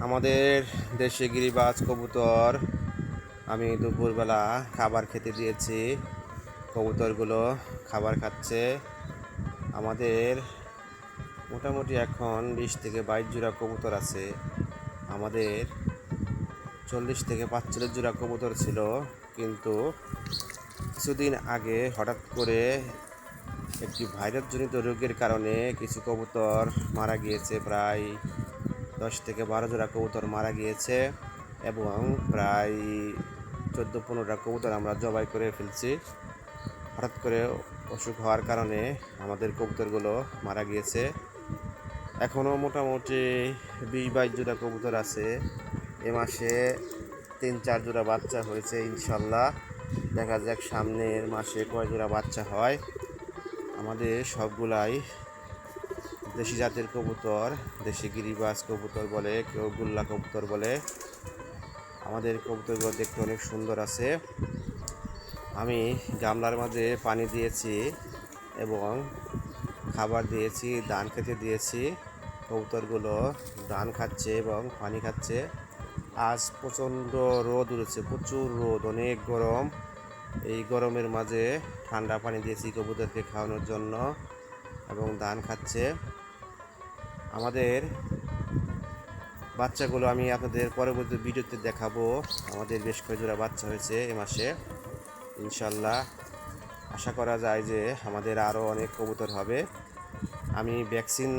আমাদের দেশে গিরিবাজ কবুতর আমি দুপুরবেলা খাবার খেতে দিয়েছি। কবুতরগুলো খাবার খাচ্ছে। আমাদের মোটামুটি এখন 20 থেকে 22 জোড়া কবুতর আছে। আমাদের 40 থেকে 45 জোড়া কবুতর ছিল, কিন্তু কিছুদিন আগে হঠাৎ করে একটি ভাইরাসজনিত রোগের কারণে কিছু কবুতর মারা গিয়েছে। প্রায় 10 থেকে 12 জোড়া কবুতর মারা গিয়েছে এবং প্রায় 14-15টা কবুতর আমরা জবাই করে ফেলছি। হঠাৎ করে অসুখ হওয়ার কারণে আমাদের কবুতরগুলো মারা গিয়েছে। এখনও মোটামুটি 20-22 জোড়া কবুতর আছে। এ মাসে 3-4 জোড়া বাচ্চা হয়েছে ইনশাল্লাহ। দেখা যাক সামনের মাসে কয় জোড়া বাচ্চা হয়। আমাদের সবগুলাই দেশি জাতের কবুতর, দেশি গিরিবাজ কবুতর বলে, কেউ গুল্লা কবুতর বলে। আমাদের কবুতরগুলো দেখতে অনেক সুন্দর আছে। আমি গামলার মাঝে পানি দিয়েছি এবং খাবার দিয়েছি, ধান খেতে দিয়েছি। কবুতরগুলো ধান খাচ্ছে এবং পানি খাচ্ছে। আজ প্রচণ্ড রোদ উঠেছে, প্রচুর রোদ, অনেক গরম। এই গরমের মাঝে ঠান্ডা পানি দিয়েছি কবুতরকে খাওয়ানোর জন্য এবং ধান খাচ্ছে। আমাদের বাচ্চাগুলো আমি আপনাদের পরবর্তী ভিডিওতে দেখাবো। আমাদের বেশ কয়েক জোড়া বাচ্চা হয়েছে এ মাসে ইনশাল্লাহ। আশা করা যায় যে আমাদের আরও অনেক কবুতর হবে। আমি ভ্যাকসিন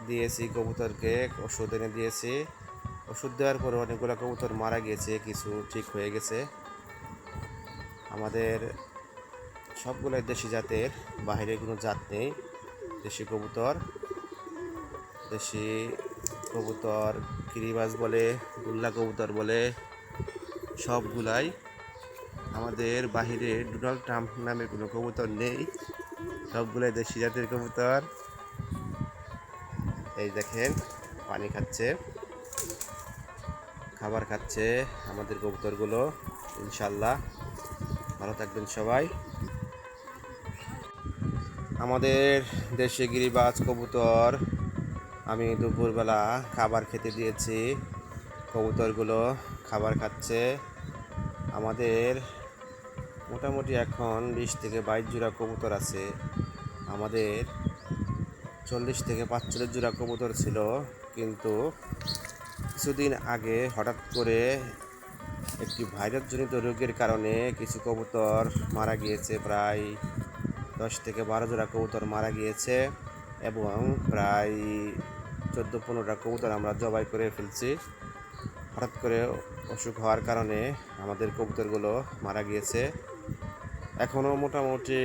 দিয়েছি কবুতরকে, ওষুধ এনে দিয়েছি। ওষুধ দেওয়ার পরে অনেকগুলো কবুতর মারা গিয়েছে, কিছু ঠিক হয়ে গেছে। আমাদের সবগুলোই দেশি জাতের, বাইরে কোনো জাত নেই। দেশি কবুতর, দেশি কবুতর গিরিবাজ বলে, গুল্লা কবুতর বলে, সবগুলাই। আমাদের বাহিরে ডোনাল্ড ট্রাম্প নামে কোনো কবুতর নেই, সবগুলাই দেশি জাতের কবুতর। এই দেখেন পানি খাচ্ছে, খাবার খাচ্ছে আমাদের কবুতরগুলো ইনশাল্লাহ। ভালো থাকবেন সবাই। আমাদের দেশে গিরিবাজ কবুতর আমি দুপুরবেলা খাবার খেতে দিয়েছি। কবুতরগুলো খাবার খাচ্ছে। আমাদের মোটামুটি এখন 20 থেকে 22 জোড়া কবুতর আছে। আমাদের 40 থেকে 45 জোড়া কবুতর ছিল, কিন্তু কিছুদিন আগে হঠাৎ করে একটি ভাইরাসজনিত রোগের কারণে কিছু কবুতর মারা গিয়েছে। প্রায় 10 থেকে 12 জোড়া কবুতর মারা গিয়েছে এবং প্রায় 14-15টা কবুতর আমরা জবাই করে ফেলছি। হঠাৎ করে অসুখ হওয়ার কারণে আমাদের কবুতরগুলো মারা গিয়েছে। এখনও মোটামুটি